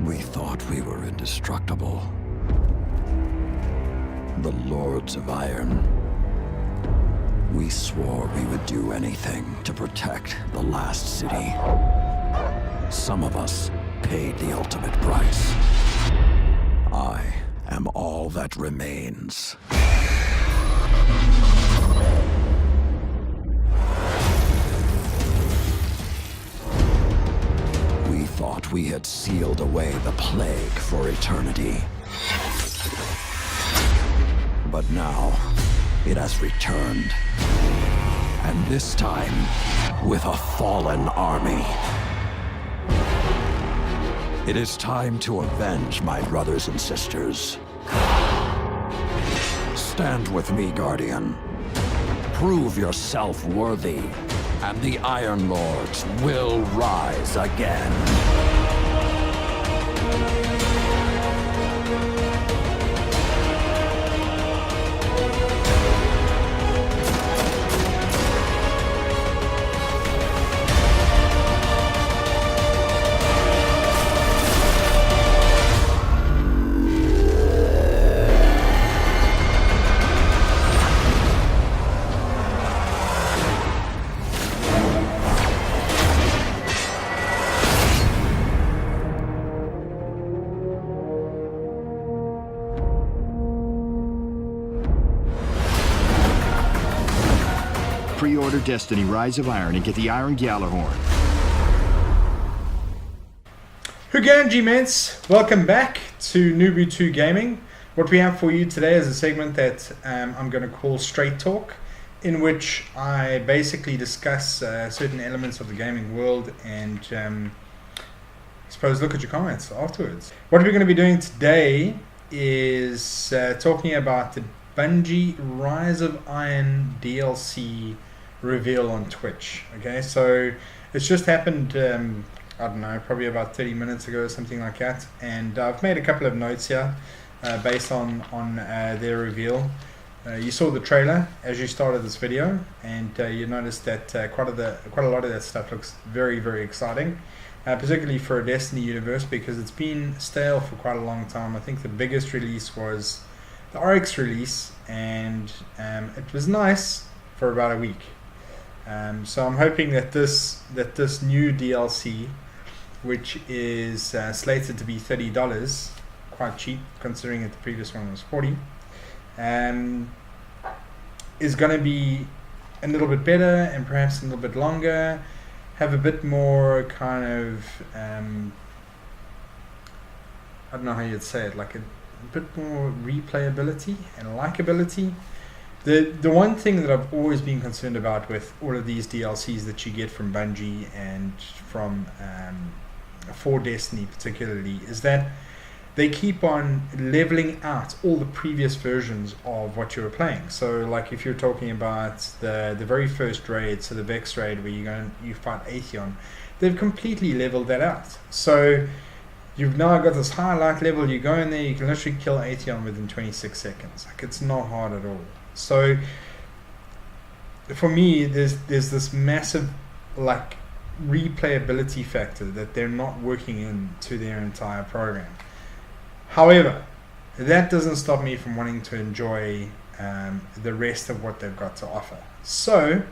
We thought we were indestructible. The Lords of Iron. We swore we would do anything to protect the last city. Some of us paid the ultimate price. I am all that remains. We thought we had sealed away the plague for eternity. But now, it has returned. And this time, with a fallen army. It is time to avenge my brothers and sisters. Stand with me, Guardian. Prove yourself worthy, and the Iron Lords will rise again. Pre-order Destiny Rise of Iron and get the Iron Gjallarhorn. Huganji mates, welcome back to Nubu2 Gaming. What we have for you today is a segment that I'm going to call Straight Talk, in which I basically discuss certain elements of the gaming world and I suppose look at your comments afterwards. What we're going to be doing today is talking about the Bungie Rise of Iron DLC reveal on Twitch. Okay, so it's just happened, I don't know, probably about 30 minutes ago or something like that, and I've made a couple of notes here based on their reveal. You saw the trailer as you started this video, and you noticed that quite a lot of that stuff looks very, very exciting, particularly for a Destiny universe, because it's been stale for quite a long time. I think the biggest release was the RX release, and it was nice for about a week. So I'm hoping that this new DLC, which is slated to be $30, quite cheap considering that the previous one was $40, is going to be a little bit better and perhaps a little bit longer, have a bit more kind of I don't know how you'd say it, like a bit more replayability and likability. The one thing that I've always been concerned about with all of these DLCs that you get from Bungie and from for Destiny particularly is that they keep on leveling out all the previous versions of what you were playing. So like if you're talking about the very first raid, so the Vex raid where you fight Atheon, they've completely leveled that out. So you've now got this high light level, you go in there, you can literally kill Atheon within 26 seconds. Like, it's not hard at all. So for me, there's this massive like replayability factor that they're not working into their entire program. However, that doesn't stop me from wanting to enjoy the rest of what they've got to offer. So,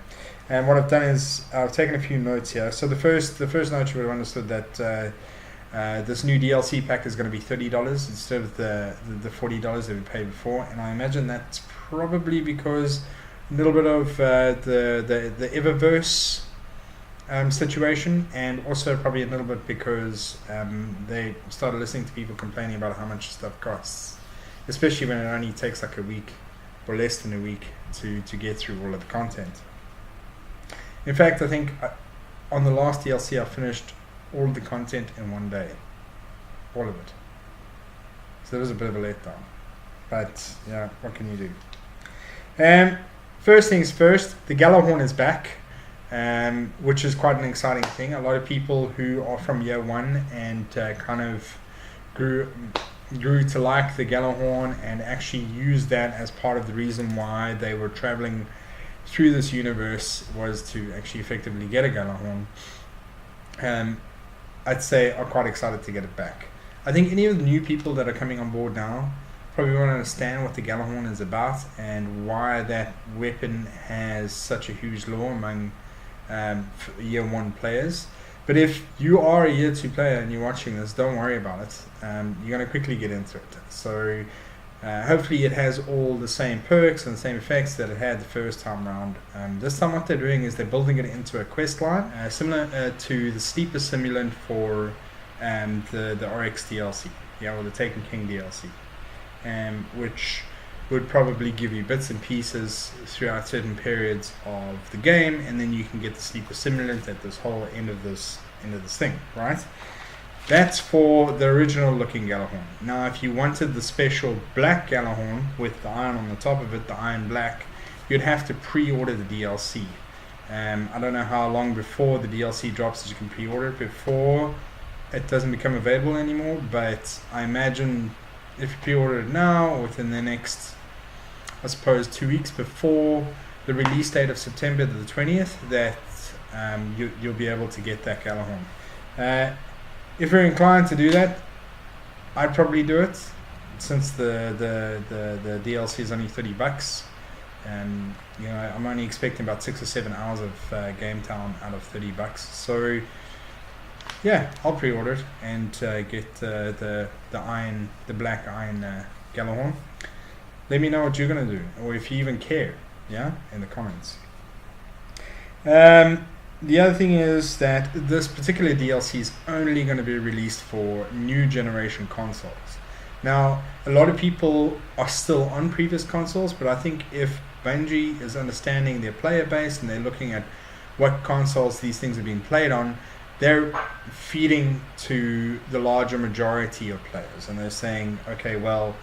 and what I've done is I've taken a few notes here. So the first note, you would have understood that this new DLC pack is going to be $30 instead of the $40 that we paid before, and I imagine that's probably because a little bit of the Eververse situation, and also probably a little bit because they started listening to people complaining about how much stuff costs, especially when it only takes like a week or less than a week to get through all of the content. In fact, I think on the last DLC I finished all of the content in one day, all of it. So there was a bit of a letdown, but yeah, what can you do? First things first, the Gjallarhorn is back, which is quite an exciting thing. A lot of people who are from year one and kind of grew to like the Gjallarhorn and actually use that as part of the reason why they were traveling through this universe was to actually effectively get a Gjallarhorn. I'd say are quite excited to get it back. I think any of the new people that are coming on board now probably won't understand what the Gjallarhorn is about and why that weapon has such a huge lore among year 1 players. But if you are a year 2 player and you're watching this, don't worry about it. You're going to quickly get into it. So hopefully it has all the same perks and the same effects that it had the first time around. This time what they're doing is they're building it into a quest line, similar to the Steeper Simulant for the RX DLC, or the Taken King DLC, which would probably give you bits and pieces throughout certain periods of the game, and then you can get the Steeper Simulant at this whole end of this thing, right? That's for the original looking Gjallarhorn. Now if you wanted the special black Gjallarhorn with the iron on the top of it, the iron black, you'd have to pre-order the DLC. I don't know how long before the DLC drops that you can pre-order it before it doesn't become available anymore, but I imagine if you pre-order it now or within the next, I suppose, 2 weeks before the release date of September the 20th, that you'll be able to get that Gjallarhorn. If you're inclined to do that, I'd probably do it, since the DLC is only $30. I'm only expecting about 6 or 7 hours of game time out of $30. So yeah, I'll pre-order it and get the black iron Gjallarhorn. Let me know what you're gonna do, or if you even care, in the comments. The other thing is that this particular DLC is only going to be released for new generation consoles. Now, a lot of people are still on previous consoles, but I think if Bungie is understanding their player base and they're looking at what consoles these things are being played on, they're feeding to the larger majority of players, and they're saying, okay, well,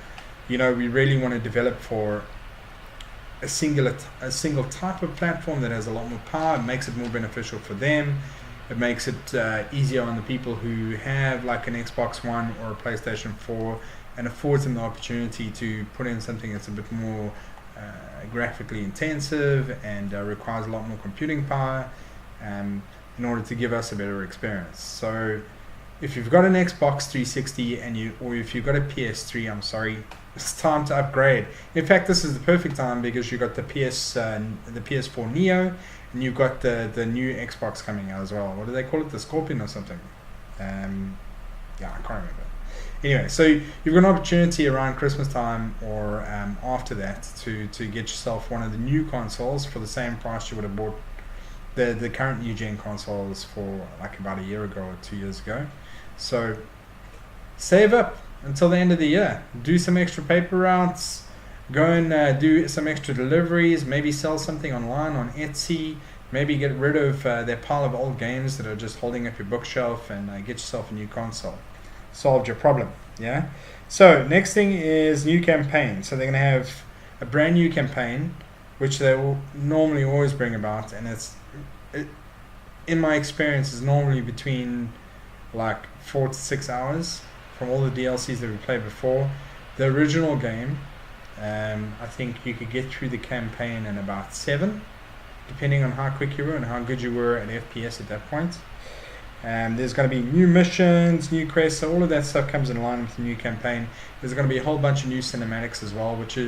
we really want to develop for a single type of platform that has a lot more power. It makes it more beneficial for them. It makes it easier on the people who have like an Xbox One or a PlayStation 4, and affords them the opportunity to put in something that's a bit more graphically intensive and requires a lot more computing power in order to give us a better experience. So if you've got an Xbox 360 or if you've got a PS3, I'm sorry, it's time to upgrade. In fact, this is the perfect time because you've got the PS4 Neo, and you've got the new Xbox coming out as well. What do they call it? The Scorpion or something? I can't remember. Anyway, so you've got an opportunity around Christmas time or after that to get yourself one of the new consoles for the same price you would have bought the current new gen consoles for like about a year ago or 2 years ago. So save up until the end of the year. Do some extra paper routes. Go and do some extra deliveries. Maybe sell something online on Etsy. Maybe get rid of that pile of old games that are just holding up your bookshelf and get yourself a new console. Solved your problem. Yeah. So next thing is new campaign. So they're going to have a brand new campaign, which they will normally always bring about, and in my experience is normally between like 4 to 6 hours from all the DLCs that we played before. The original game, I think you could get through the campaign in about 7, depending on how quick you were and how good you were at FPS at that point. There's going to be new missions, new quests, so all of that stuff comes in line with the new campaign. There's going to be a whole bunch of new cinematics as well, which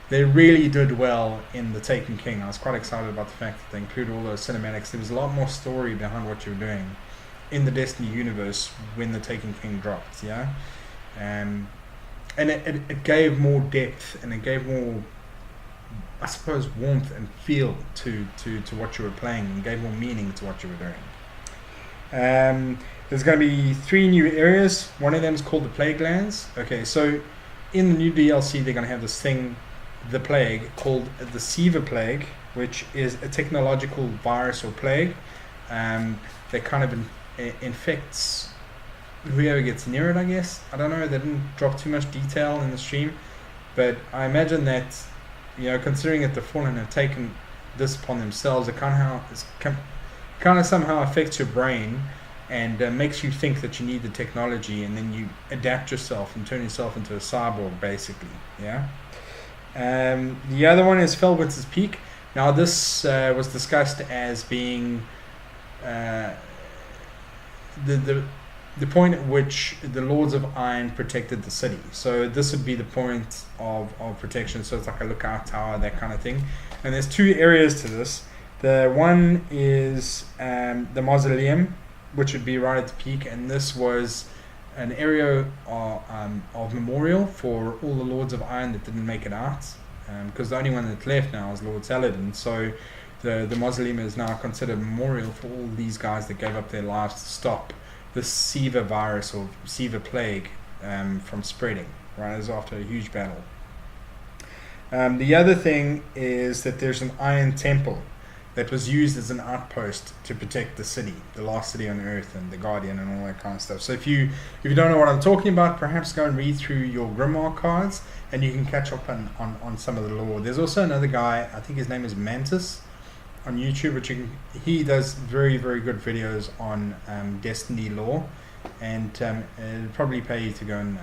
they really did well in the Taken King. I was quite excited about the fact that they included all those cinematics. There was a lot more story behind what you were doing in the Destiny universe when the Taken King dropped, and it gave more depth, and it gave more, I suppose, warmth and feel to what you were playing, and gave more meaning to what you were doing. There's going to be 3 new areas. One of them is called the Plague Lands. Okay, so in the new DLC they're going to have this thing, the plague, called the Seaver Plague, which is a technological virus or plague that kind of infects whoever gets near it, I guess. I don't know, they didn't drop too much detail in the stream, but I imagine that, considering that the Fallen have taken this upon themselves, it kind of somehow affects your brain and makes you think that you need the technology, and then you adapt yourself and turn yourself into a cyborg, basically. The other one is Felwinter's Peak. Now this was discussed as being the the point at which the Lords of Iron protected the city. So this would be the point of protection. So it's like a lookout tower, that kind of thing. And there's two areas to this. The one is the mausoleum, which would be right at the peak, and this was an area of memorial for all the Lords of Iron that didn't make it out, because the only one that's left now is Lord Saladin. So the mausoleum is now considered a memorial for all these guys that gave up their lives to stop the Siva virus or Siva plague from spreading. Right, it was after a huge battle. The other thing is that there's an iron temple that was used as an outpost to protect the city, the last city on earth, and the Guardian and all that kind of stuff. So if you don't know what I'm talking about, perhaps go and read through your Grimoire cards and you can catch up on some of the lore. There's also another guy, I think his name is Mantis, on YouTube, which he does very, very good videos on Destiny lore, and it'll probably pay you to go and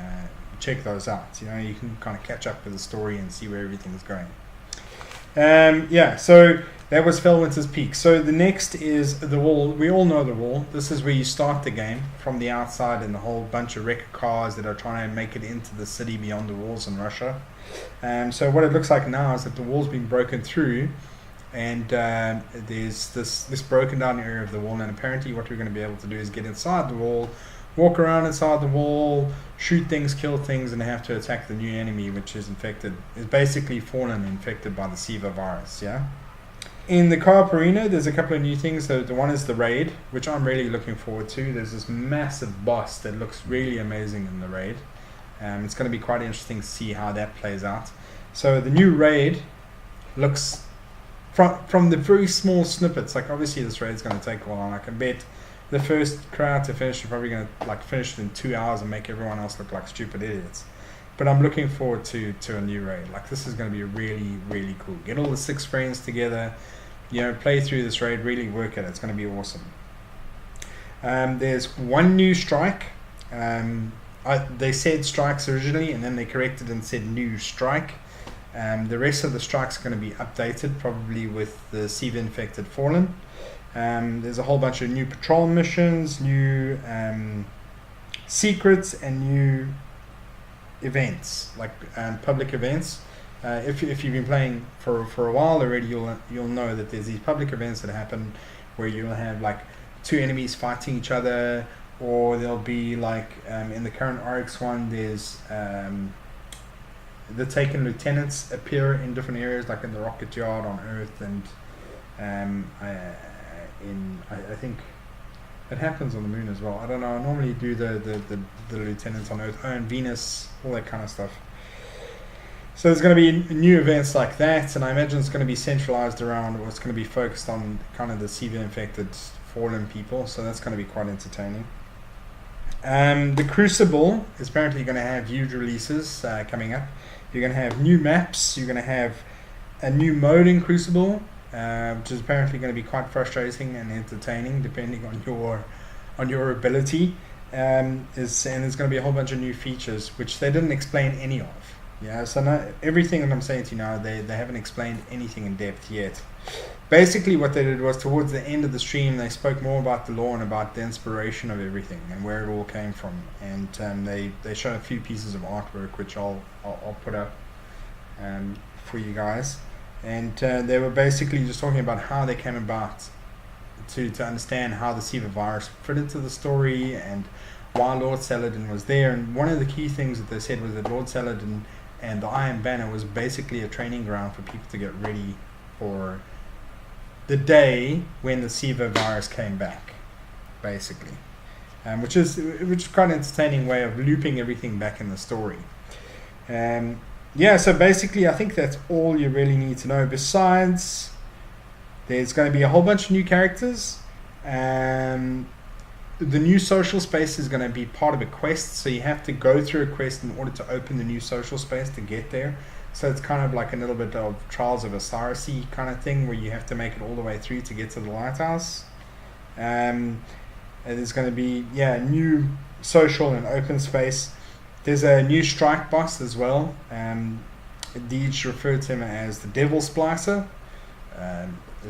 check those out. You know, you can kind of catch up with the story and see where everything is going. So that was Felwinter's Peak. So the next is the wall. We all know the wall. This is where you start the game from the outside, and the whole bunch of wrecked cars that are trying to make it into the city beyond the walls in Russia. So what it looks like now is that the wall's been broken through, and there's this broken down area of the wall, and apparently what we're going to be able to do is get inside the wall, walk around inside the wall, shoot things, kill things, and have to attack the new enemy, which is basically fallen infected by the Siva virus. Yeah. In the co-op arena, there's a couple of new things. The one is the raid, which I'm really looking forward to. There's this massive boss that looks really amazing in the raid. It's going to be quite interesting to see how that plays out. So the new raid looks, from the very small snippets, like obviously this raid is going to take a while. I can bet the first crowd to finish are probably going to finish it in 2 hours and make everyone else look like stupid idiots. But I'm looking forward to a new raid. This is going to be really, really cool. Get all the 6 friends together, play through this raid, really work at it. It's going to be awesome. There's one new strike. They said strikes originally, and then they corrected and said new strike. The rest of the strikes are going to be updated, probably with the Siva infected fallen. There's a whole bunch of new patrol missions, new secrets, and new events, public events. If you've been playing for a while already, you'll know that there's these public events that happen where you'll have 2 enemies fighting each other, or there'll be in the current RX one, there's the taken lieutenants appear in different areas, like in the rocket yard on Earth, and I think it happens on the moon as well. I don't know. I normally do the lieutenants on Earth, and Venus, all that kind of stuff. So there's going to be new events like that, and I imagine it's going to be centralized around, or it's going to be focused on kind of the Siva infected fallen people. So that's going to be quite entertaining. The Crucible is apparently going to have huge releases coming up. You're going to have new maps. You're going to have a new mode in Crucible, which is apparently going to be quite frustrating and entertaining depending on your ability. And there's going to be a whole bunch of new features which they didn't explain any of. Yeah, so everything that I'm saying to you now, they haven't explained anything in depth yet. Basically what they did was, towards the end of the stream, they spoke more about the lore and about the inspiration of everything and where it all came from. And they showed a few pieces of artwork which I'll put up for you guys. And they were basically just talking about how they came about to understand how the Siva virus fit into the story and why Lord Saladin was there. And one of the key things that they said was that Lord Saladin and the Iron Banner was basically a training ground for people to get ready for the day when the Siva virus came back, basically, which is quite an entertaining way of looping everything back in the story. So basically I think that's all you really need to know. Besides, there's going to be a whole bunch of new characters. The new social space is going to be part of a quest, so you have to go through a quest in order to open the new social space to get there. So it's kind of like a little bit of Trials of Osiris-y kind of thing, where you have to make it all the way through to get to the lighthouse. And there's going to be new social and open space. There's a new strike boss as well. Deej referred to him as the Devil Splicer.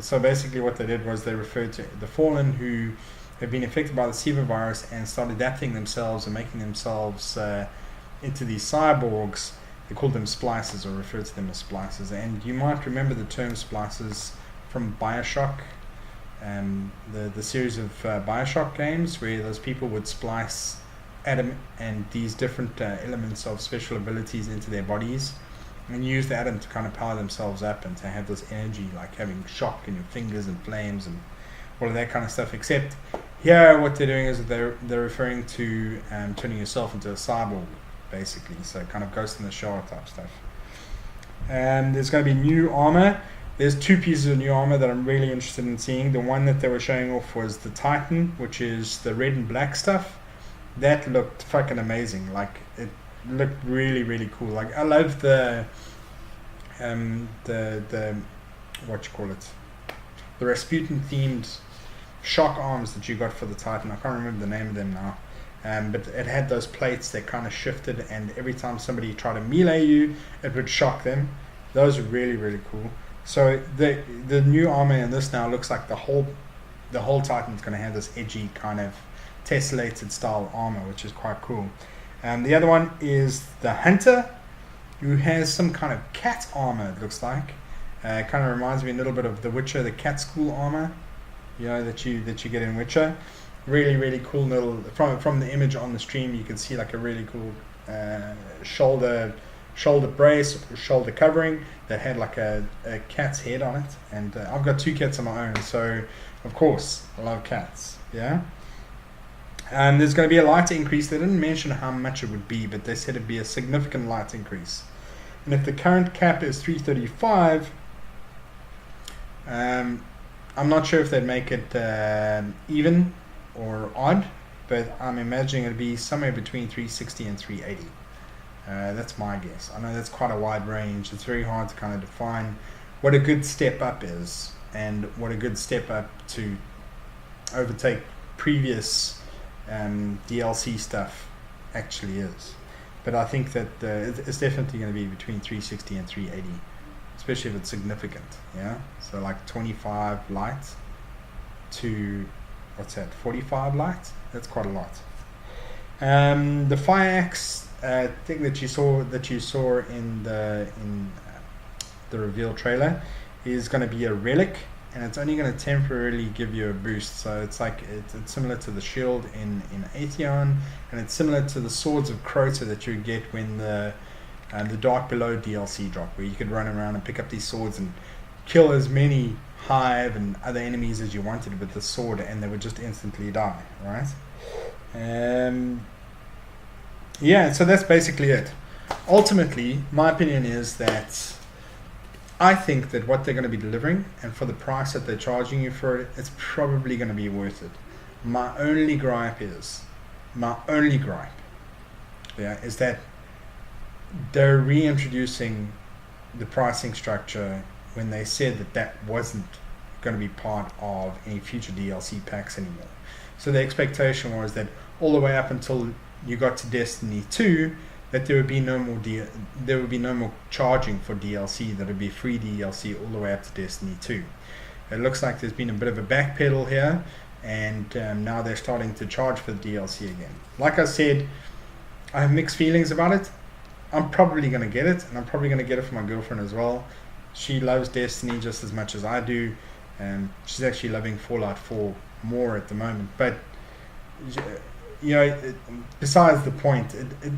So basically what they did was they referred to the Fallen who have been affected by the Siva virus and start adapting themselves and making themselves into these cyborgs. They call them splicers, or refer to them as splicers. And you might remember the term splicers from Bioshock, the series of Bioshock games, where those people would splice atom and these different elements of special abilities into their bodies, and use the atom to kind of power themselves up and to have this energy, like having shock in your fingers and flames and all of that kind of stuff. Except here, what they're doing is they're referring to turning yourself into a cyborg, basically. So kind of Ghost in the Shell type stuff. And there's going to be new armor. There's 2 pieces of new armor that I'm really interested in seeing. The one that they were showing off was the Titan, which is the red and black stuff. That looked fucking amazing. Like, it looked really, really cool. Like, I love the what you call it, the Rasputin themed shock arms that you got for the Titan. I can't remember the name of them now. But it had those plates that kind of shifted, and every time somebody tried to melee you, it would shock them. Those are really, really cool. So the new armor in this now looks like the whole Titan's going to have this edgy kind of tessellated style armor, which is quite cool. The other one is the Hunter, who has some kind of cat armor, it looks like. Kind of reminds me a little bit of the Witcher, the cat school armor, you know, that you get in Witcher. Really, really cool little, from the image on the stream, you can see like a really cool shoulder brace, or shoulder covering that had like a cat's head on it. And I've got 2 cats of my own, so of course I love cats. Yeah. There's going to be a light increase. They didn't mention how much it would be, but they said it'd be a significant light increase. And if the current cap is 335, I'm not sure if they'd make it even or odd, but I'm imagining it'd be somewhere between 360 and 380. That's my guess. I know that's quite a wide range. It's very hard to kind of define what a good step up is, and what a good step up to overtake previous DLC stuff actually is. But I think that it's definitely going to be between 360 and 380, especially if it's significant. Yeah, so like 25 light to, what's that, 45 light. That's quite a lot. The fire axe thing that you saw in the reveal trailer is going to be a relic, and it's only going to temporarily give you a boost. So it's like it's similar to the shield in Atheon, and it's similar to the Swords of Crota that you get when the Dark Below DLC drop, where you could run around and pick up these swords and kill as many hive and other enemies as you wanted with the sword, and they would just instantly die, right? Yeah, so that's basically it. Ultimately, my opinion is that I think that what they're going to be delivering, and for the price that they're charging you for it, it's probably going to be worth it. My only gripe is that they're reintroducing the pricing structure when they said that wasn't going to be part of any future DLC packs anymore. So the expectation was that all the way up until you got to Destiny 2, that there would be no more charging for DLC. That would be free DLC all the way up to Destiny 2. It looks like there's been a bit of a backpedal here, and now they're starting to charge for the DLC again. Like I said, I have mixed feelings about it. I'm probably going to get it, and I'm probably going to get it for my girlfriend as well. She loves Destiny just as much as I do, and she's actually loving Fallout 4 more at the moment. But you know, besides the point,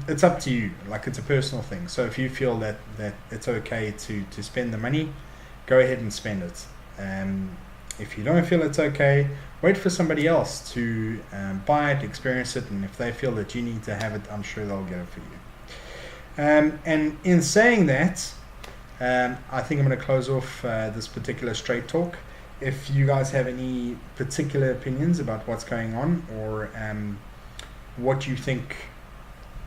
it's up to you. Like, it's a personal thing. So if you feel that it's okay to spend the money, go ahead and spend it. If you don't feel it's okay, wait for somebody else to buy it, experience it, and if they feel that you need to have it, I'm sure they'll get it for you. And in saying that, I think I'm going to close off this particular straight talk. If you guys have any particular opinions about what's going on, or what you think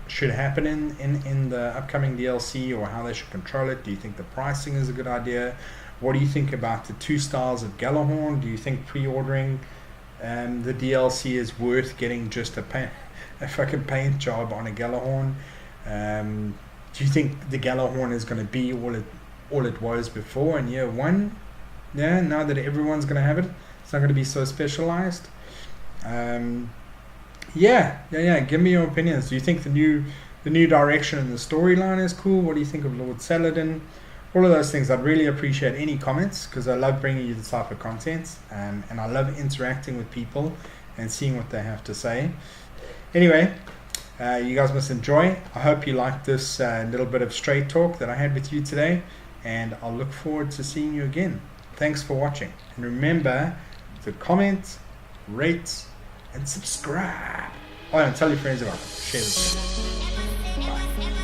should happen in the upcoming DLC, or how they should control it. Do you think the pricing is a good idea? What do you think about the 2 styles of Gjallarhorn? Do you think pre-ordering the DLC is worth getting just a fucking paint job on a Gjallarhorn? Do you think the Gjallarhorn is going to be all it was before in year 1? Yeah, now that everyone's going to have it, it's not going to be so specialized. Yeah. Give me your opinions. Do you think the new direction in the storyline is cool? What do you think of Lord Saladin? All of those things. I'd really appreciate any comments because I love bringing you this type of content, and I love interacting with people and seeing what they have to say. Anyway, you guys must enjoy. I hope you liked this little bit of straight talk that I had with you today, and I'll look forward to seeing you again. Thanks for watching, and remember to comment, rate, and subscribe. Oh, and tell your friends about it. Share this. Bye.